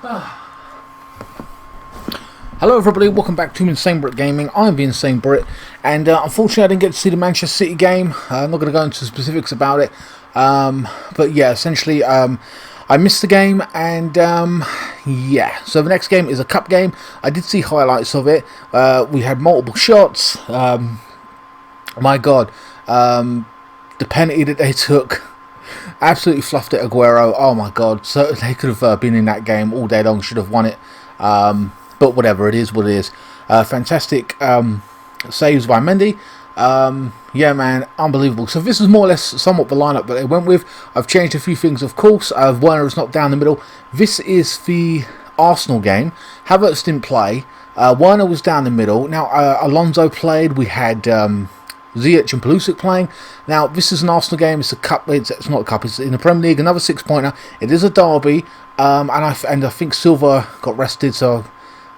Hello everybody, welcome back to INSANEBRIT Gaming. I'm the INSANEBRIT, and unfortunately I didn't get to see the Manchester City game. I'm not going to go into specifics about it, but yeah, essentially I missed the game, and yeah, so the next game is a cup game. I did see highlights of it. We had multiple shots. My god, the penalty that they took absolutely fluffed it, Aguero. Oh my god, so they could have been in that game all day long, should have won it. But whatever, it is what it is. Fantastic saves by Mendy. Yeah, man, unbelievable. So this is more or less somewhat the lineup that they went with. I've changed a few things, of course. Werner is not down the middle. This is the Arsenal game. Havertz didn't play. Werner was down the middle. Now, Alonso played. We had Ziyech and Pulisic playing. Now, this is an Arsenal game. It's a cup. It's not a cup. It's in the Premier League. Another 6-pointer. It is a derby. And I think Silva got rested, so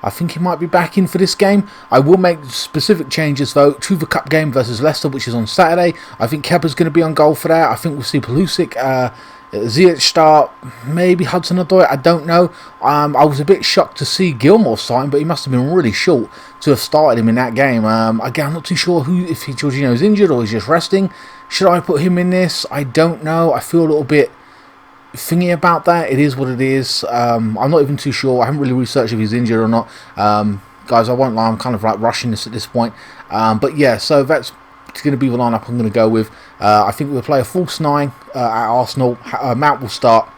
I think he might be back in for this game. I will make specific changes though to the cup game versus Leicester, which is on Saturday. I think Kepa's going to be on goal for that. I think we'll see Pulisic, Ziyech start, maybe Hudson-Odoi, I don't know. I was a bit shocked to see Gilmour starting, but he must have been really short to have started him in that game. Again, I'm not too sure if Jorginho's injured or he's just resting. Should I put him in this? I don't know. I feel a little bit thingy about that. It is what it is. I'm not even too sure. I haven't really researched if he's injured or not. Guys, I won't lie, I'm kind of like rushing this at this point. But yeah, so that's going to be the lineup I'm going to go with. I think we'll play a false 9 at Arsenal. Mount will start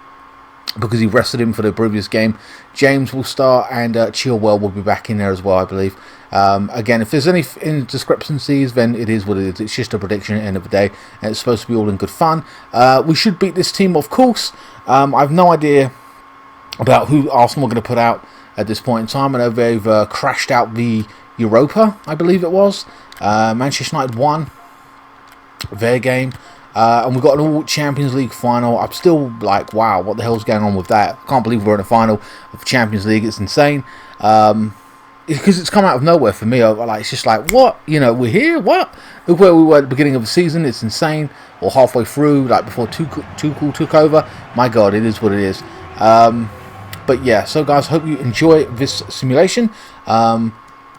because he rested him for the previous game. James will start, and Chilwell will be back in there as well, I believe. Again, if there's any discrepancies, then it is what it is. It's just a prediction at the end of the day, and it's supposed to be all in good fun. We should beat this team, of course. I have no idea about who Arsenal are going to put out at this point in time. I know they've crashed out the Europa, I believe it was. Manchester United won their game. And we've got an all Champions League final. I'm still like, wow, what the hell's going on with that? I can't believe we're in a final of the Champions League. It's insane. Because it's come out of nowhere for me. It's just like, what? You know, we're here? What? Look where we were at the beginning of the season. It's insane. Or halfway through, like before Tuchel took over. My God, it is what it is. But yeah, so guys, hope you enjoy this simulation.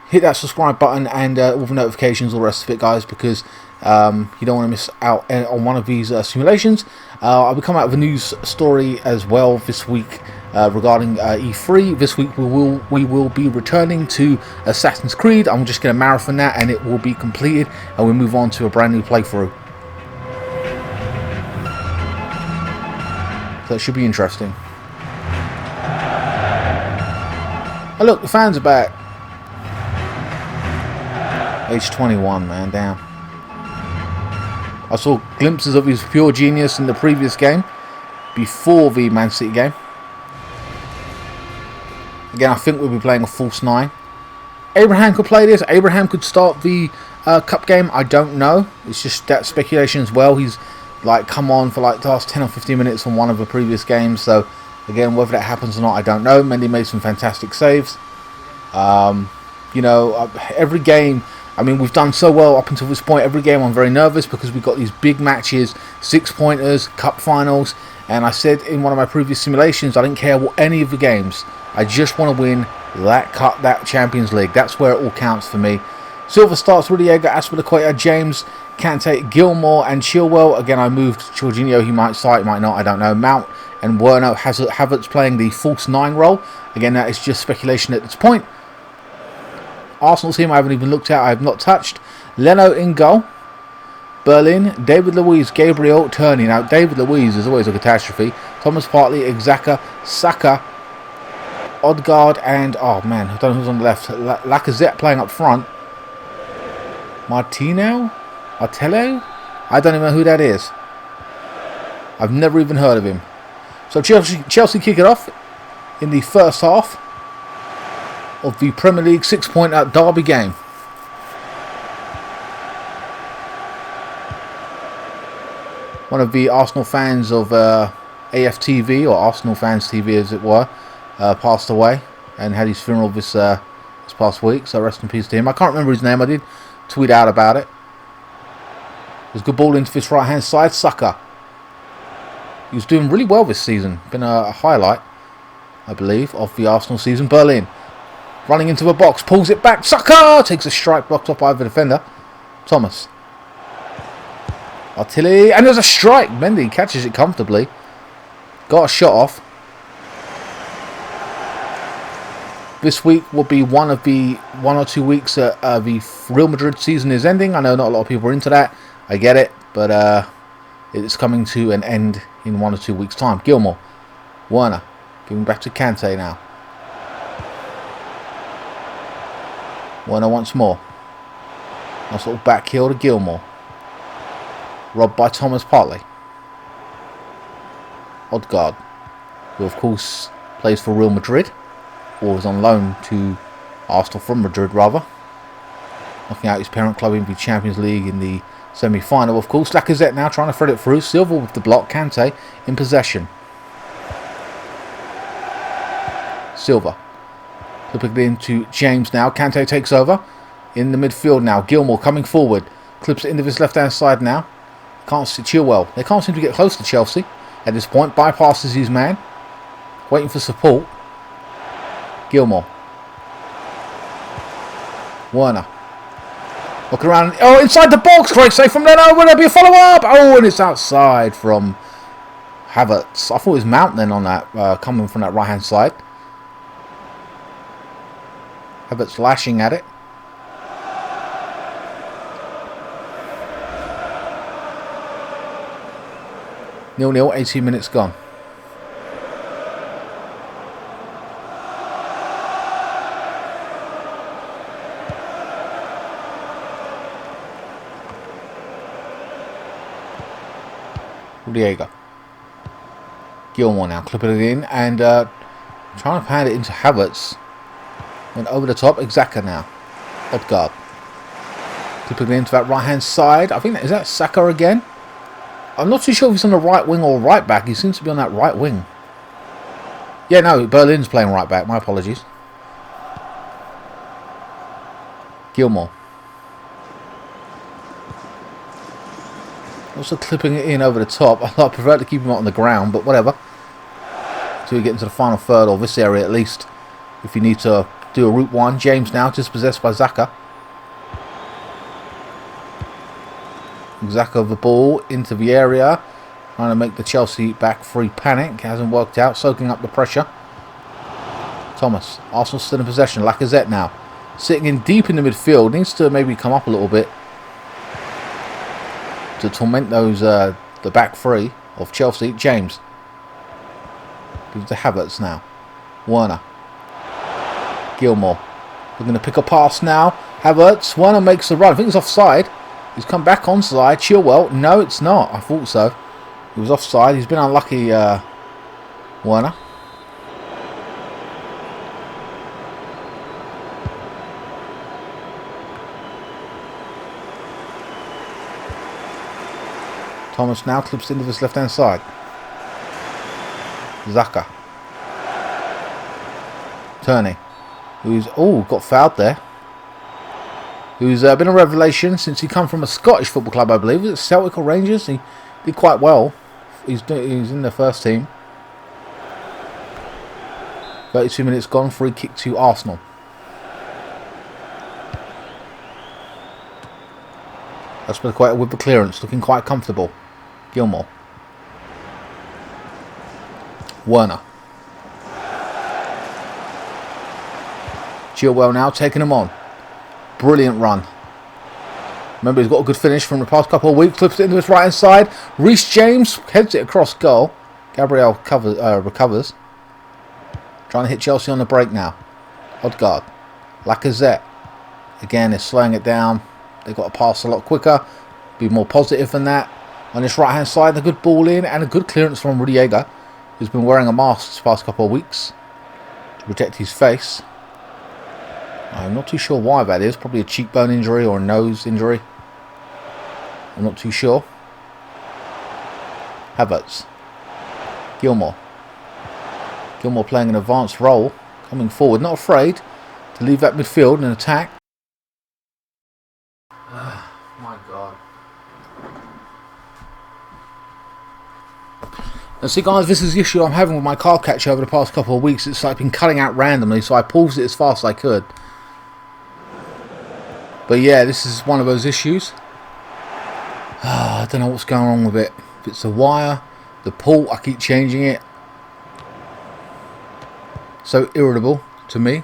Hit that subscribe button and all the notifications, all the rest of it, guys, because you don't want to miss out on one of these simulations. I'll be coming out with a news story as well this week regarding E3. This week we will be returning to Assassin's Creed. I'm just going to marathon that, and it will be completed, and we'll move on to a brand new playthrough. So it should be interesting. Oh look, the fans are back. Age 21, man, damn. I saw glimpses of his pure genius in the previous game, before the Man City game. Again, I think we'll be playing a false 9. Abraham could play this. Abraham could start the cup game. I don't know. It's just that speculation as well. He's like come on for like the last 10 or 15 minutes on one of the previous games. So again, whether that happens or not, I don't know. Mendy made some fantastic saves. You know, every game, I mean, we've done so well up until this point. Every game I'm very nervous because we've got these big matches, 6-pointers, cup finals. And I said in one of my previous simulations, I didn't care what any of the games. I just want to win that cup, that Champions League. That's where it all counts for me. Silva starts, Rudiger, Aspilicueta, James, Kante, Gilmour, and Chilwell. Again, I moved Jorginho. He might start, he might not, I don't know. Mount and Werner, Havertz playing the false 9 role. Again, that is just speculation at this point. Arsenal team I haven't even looked at. I have not touched. Leno in goal. Berlin, David Luiz, Gabriel, Turney. Now, David Luiz is always a catastrophe. Thomas Partey, Xhaka, Saka, Odegaard, and, oh man, I don't know who's on the left. Lacazette playing up front. Martello? I don't even know who that is. I've never even heard of him. So Chelsea kick it off in the first half of the Premier League 6-pointer derby game. One of the Arsenal fans of AFTV, or Arsenal Fans TV as it were, passed away and had his funeral this past week, so rest in peace to him. I can't remember his name. I did tweet out about it. There's a good ball into this right hand side. Saka. He was doing really well this season. Been a highlight. I believe, of the Arsenal season. Berlin running into the box, pulls it back. Saka takes a strike, blocked off by the defender. Thomas. Artilli, and there's a strike. Mendy catches it comfortably. Got a shot off. This week will be one of the 1 or 2 weeks that the Real Madrid season is ending. I know not a lot of people are into that. I get it, but it's coming to an end in 1 or 2 weeks' time. Gilmour. Werner. Giving back to Kante now. Werner once more. Nice little back heel to Gilmour. Robbed by Thomas Partey. Odegaard, who of course plays for Real Madrid, or is on loan to Arsenal from Madrid rather. Knocking out his parent club in the Champions League in the semi-final, of course. Lacazette now trying to thread it through. Silva with the block. Kante in possession. Silva. Flipping it into James now. Kante takes over. In the midfield now. Gilmour coming forward. Clips it into his left-hand side now. Can't see Chilwell. They can't seem to get close to Chelsea at this point. Bypasses his man. Waiting for support. Gilmour. Werner. Look around. Oh, inside the box. Great save from Leno. Will there be a follow-up? Oh, and it's outside from Havertz. I thought it was Mount then on that, coming from that right-hand side. Havertz lashing at it. Nil-nil, 18 minutes gone. Diego. Gilmour now clipping it in and trying to pan it into Havertz. Went over the top. Xhaka now. Odegaard. Clipping it into that right hand side. I think is that Saka again? I'm not too sure if he's on the right wing or right back. He seems to be on that right wing. Yeah, no, Berlin's playing right back. My apologies. Gilmour. Also clipping it in over the top. I prefer to keep him on the ground, but whatever. Until we get into the final third, or this area at least. If you need to do a route one. James now dispossessed by Xhaka. Xhaka of the ball into the area. Trying to make the Chelsea back free panic. Hasn't worked out. Soaking up the pressure. Thomas. Arsenal still in possession. Lacazette now. Sitting in deep in the midfield. Needs to maybe come up a little bit to torment those the back three of Chelsea. James. Gives to Havertz now. Werner. Gilmour. We're going to pick a pass now. Havertz. Werner makes the run. I think it's offside. He's come back onside. Chilwell. No, it's not. I thought so. He was offside. He's been unlucky, Werner. Thomas now clips into this left-hand side. Xhaka. Turney. Who's got fouled there. Who's been a revelation since he come from a Scottish football club, I believe. Was it Celtic or Rangers? He did quite well. He's in the first team. 32 minutes gone. Free kick to Arsenal. That's been quite with the clearance. Looking quite comfortable. Gilmour. Werner. Chilwell now taking him on. Brilliant run. Remember, he's got a good finish from the past couple of weeks. Flips it into his right hand side. Reece James heads it across goal. Gabriel recovers. Trying to hit Chelsea on the break now. Odegaard. Lacazette. Again, they're slowing it down. They've got to pass a lot quicker. Be more positive than that. On this right hand side, a good ball in and a good clearance from Rudiger, who's been wearing a mask this past couple of weeks to protect his face. I'm not too sure why that is. Probably a cheekbone injury or a nose injury. I'm not too sure. Havertz. Gilmour. Gilmour playing an advanced role. Coming forward. Not afraid to leave that midfield and attack. My God. And see guys, this is the issue I'm having with my card catcher over the past couple of weeks. It's like been cutting out randomly, so I paused it as fast as I could. But yeah, this is one of those issues. I don't know what's going on with it. If it's the wire, the port, I keep changing it. So irritable to me.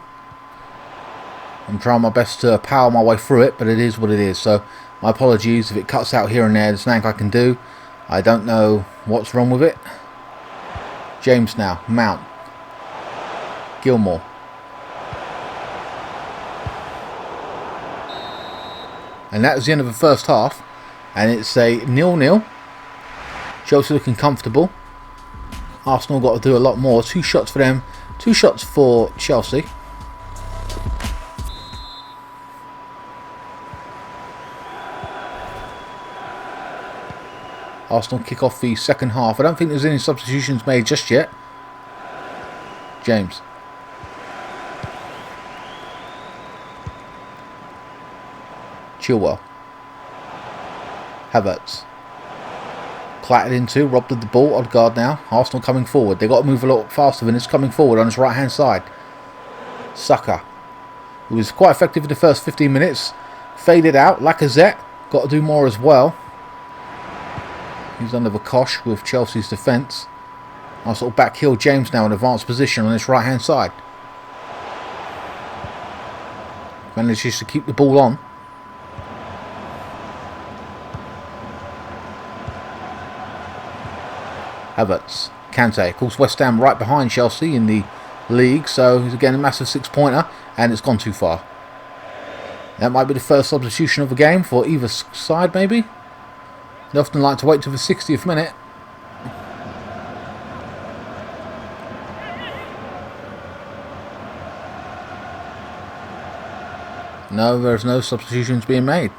I'm trying my best to power my way through it, but it is what it is. So my apologies if it cuts out here and there. There's nothing I can do. I don't know what's wrong with it. James now, Mount, Gilmore. And that was the end of the first half. And it's a 0-0. Chelsea looking comfortable. Arsenal got to do a lot more. 2 shots for them. 2 shots for Chelsea. Arsenal kick off the second half. I don't think there's any substitutions made just yet. James. Chilwell. Havertz. Clattered into, robbed of the ball, Odegaard now. Arsenal coming forward. They've got to move a lot faster than this, coming forward on his right hand side. Saka. He was quite effective in the first 15 minutes. Faded out. Lacazette. Got to do more as well. He's under the cosh with Chelsea's defence. Nice little back heel. James now in advanced position on his right hand side. Manages to keep the ball on. Havertz. Kante. Of course, West Ham right behind Chelsea in the league. So he's again a massive 6-pointer. And it's gone too far. That might be the first substitution of the game for either side maybe. They often like to wait till the 60th minute. No, there's no substitutions being made.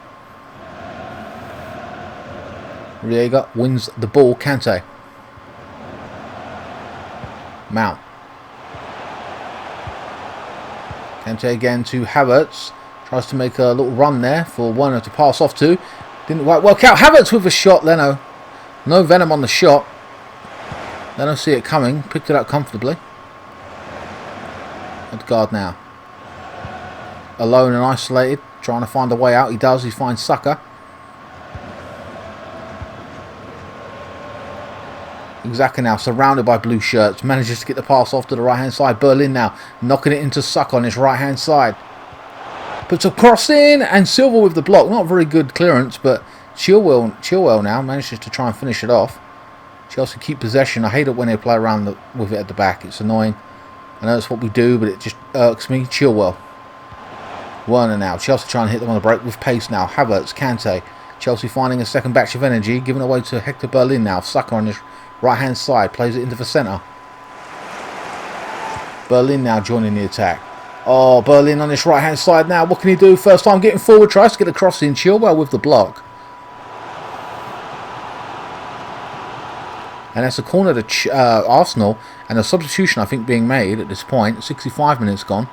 Riega wins the ball. Kante. Mount. Kante again to Havertz. Tries to make a little run there for Werner to pass off to. Didn't quite work out. Havertz with a shot, Leno. No venom on the shot. Leno see it coming. Picked it up comfortably. Odegaard now. Alone and isolated. Trying to find a way out. He does. He finds Saka. Xhaka now surrounded by blue shirts. Manages to get the pass off to the right hand side. Berlin now knocking it into Saka on his right hand side. Puts a cross in, and Silva with the block. Not very good clearance, but Chilwell now manages to try and finish it off. Chelsea keep possession. I hate it when they play around with it at the back. It's annoying. I know that's what we do, but it just irks me. Chilwell. Werner now. Chelsea trying to hit them on the break with pace now. Havertz, Kante. Chelsea finding a second batch of energy. Giving away to Hector Berlin now. Saka on his right hand side. Plays it into the centre. Berlin now joining the attack. Oh, Berlin on his right hand side now. What can he do? First time getting forward. Tries to get a cross in. Chilwell with the block. And that's a corner to Arsenal. And a substitution I think being made at this point. 65 minutes gone.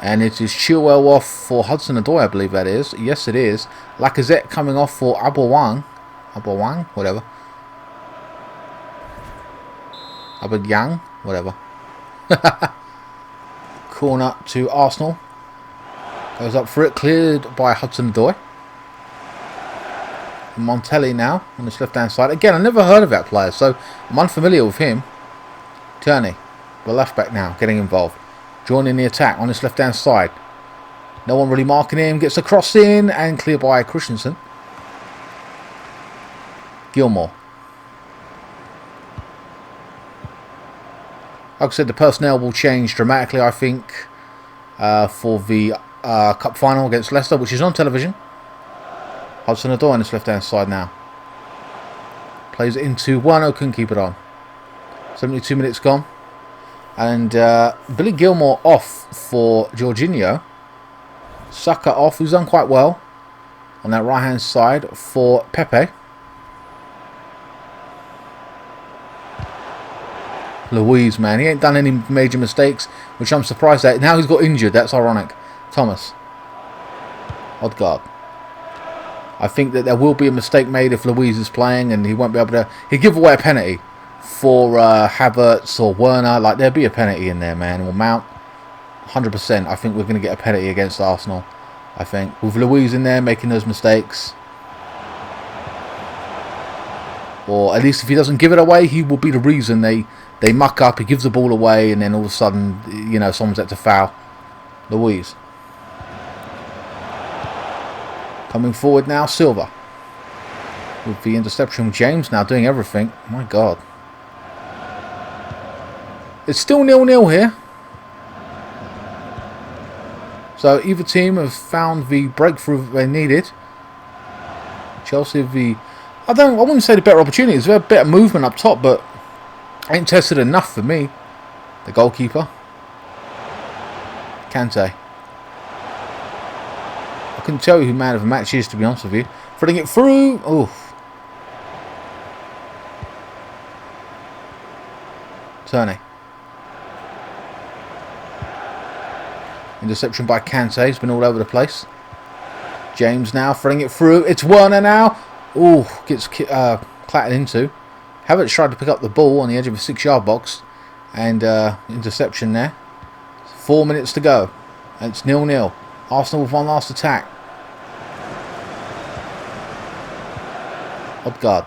And it is Chilwell off for Hudson-Odoi, I believe that is. Yes, it is. Lacazette coming off for Aubameyang. Aubameyang? Whatever. Aubameyang? Whatever. Corner to Arsenal. Goes up for it. Cleared by Hudson-Odoi. Montelli now on this left-hand side. Again, I never heard of that player, so I'm unfamiliar with him. Tierney, the left-back now, getting involved. Joining the attack on his left-hand side. No one really marking him. Gets a cross in and clear by Christensen. Gilmore. Like I said, the personnel will change dramatically, I think, for the Cup final against Leicester, which is on television. Hudson-Odoi on his left-hand side now. Plays it into Werner, couldn't keep it on. 72 minutes gone. And Billy Gilmore off for Jorginho. Saka off, who's done quite well on that right hand side for Pepe. Luiz, man, he ain't done any major mistakes, which I'm surprised at. Now he's got injured. That's ironic. Thomas. Odegaard. I think that there will be a mistake made if Luiz is playing, and he won't be able to. He'll give away a penalty for Havertz or Werner. Like, there'll be a penalty in there, man. Or Mount. 100%. I think we're going to get a penalty against Arsenal. I think with Luiz in there making those mistakes, or at least if he doesn't give it away, he will be the reason they muck up. He gives the ball away, and then all of a sudden, you know, someone's had to foul. Luiz. Coming forward now, Silva. With the interception, James now doing everything. My God. It's still 0-0 here. So either team have found the breakthrough they needed. Chelsea I wouldn't say the better opportunities. There's a bit of movement up top, but ain't tested enough for me. The goalkeeper. Kante. I couldn't tell you who man of the match is, to be honest with you. Putting it through. Oof. Turney. Interception by Kante. He's been all over the place. James now throwing it through. It's Werner now. Ooh, gets clattered into. Havertz tried to pick up the ball on the edge of a 6-yard box. And interception there. 4 minutes to go. And it's 0-0. Arsenal with one last attack. Odegaard.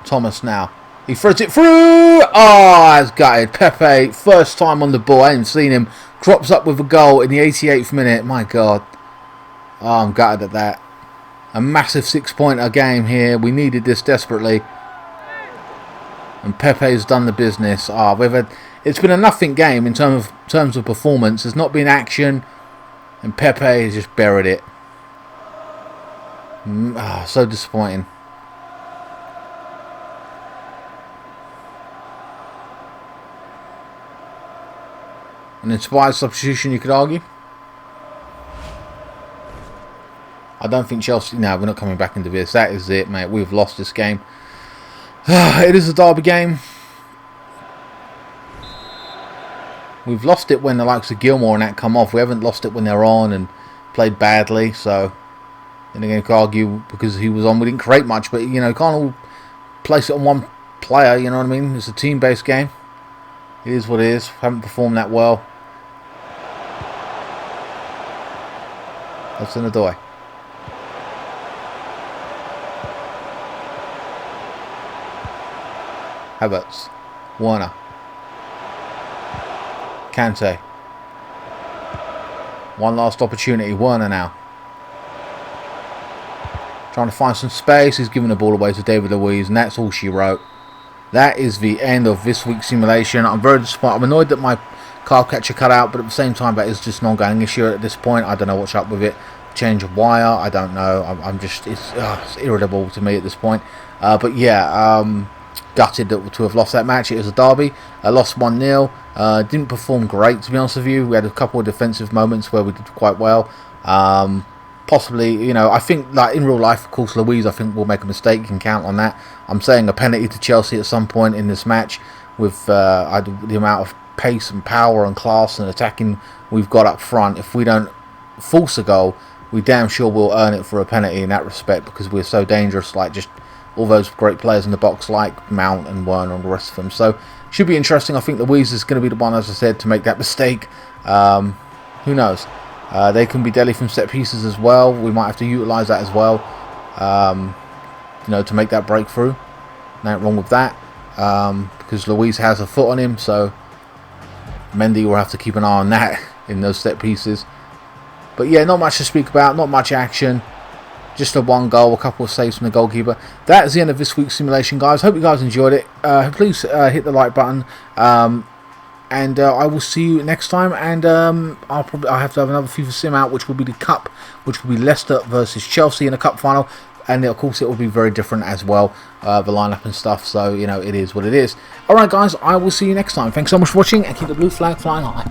Thomas now. He throws it through. Oh, it's gutted. Pepe, first time on the ball. I haven't seen him. Drops up with a goal in the 88th minute. My God. Oh, I'm gutted at that. A massive 6-pointer game here. We needed this desperately. And Pepe's done the business. It's been a nothing game in terms of performance. There's not been action. And Pepe has just buried it. So disappointing. An inspired substitution, you could argue. I don't think Chelsea... No, we're not coming back into this. That is it, mate. We've lost this game. It is a derby game. We've lost it when the likes of Gilmore and that come off. We haven't lost it when they're on and played badly. So, then again, you could argue because he was on, we didn't create much. But, you know, can't all place it on one player, you know what I mean? It's a team-based game. It is what it is. Haven't performed that well. That's in the door. Havertz. Werner. Kante. One last opportunity. Werner now. Trying to find some space. He's giving the ball away to David Luiz, and that's all she wrote. That is the end of this week's simulation. I'm very disappointed. I'm annoyed that my card catcher cut out, but at the same time, that is just an ongoing issue at this point. I don't know what's up with it. Change of wire. I don't know. I'm just... It's irritable to me at this point. But yeah, gutted to have lost that match. It was a derby. I lost 1-0. Didn't perform great, to be honest with you. We had a couple of defensive moments where we did quite well. Possibly, you know, I think, like, in real life, of course, Luiz, I think, will make a mistake. You can count on that. I'm saying a penalty to Chelsea at some point in this match with the amount of pace and power and class and attacking we've got up front. If we don't force a goal, we damn sure will earn it for a penalty in that respect, because we're so dangerous, like just all those great players in the box like Mount and Werner and the rest of them. So, should be interesting. I think Luiz is going to be the one, as I said, to make that mistake. Who knows? They can be deadly from set pieces as well. We might have to utilise that as well, you know, to make that breakthrough. Nothing wrong with that, because Luiz has a foot on him, so Mendy will have to keep an eye on that in those set pieces. But yeah, not much to speak about, not much action. Just a one goal, a couple of saves from the goalkeeper. That is the end of this week's simulation, guys. Hope you guys enjoyed it. Please hit the like button. And I will see you next time. And I'll have to have another FIFA Sim out, which will be the Cup, which will be Leicester versus Chelsea in a Cup final. And of course, it will be very different as well, the lineup and stuff. So, you know, it is what it is. Alright, guys, I will see you next time. Thanks so much for watching, and keep the blue flag flying high.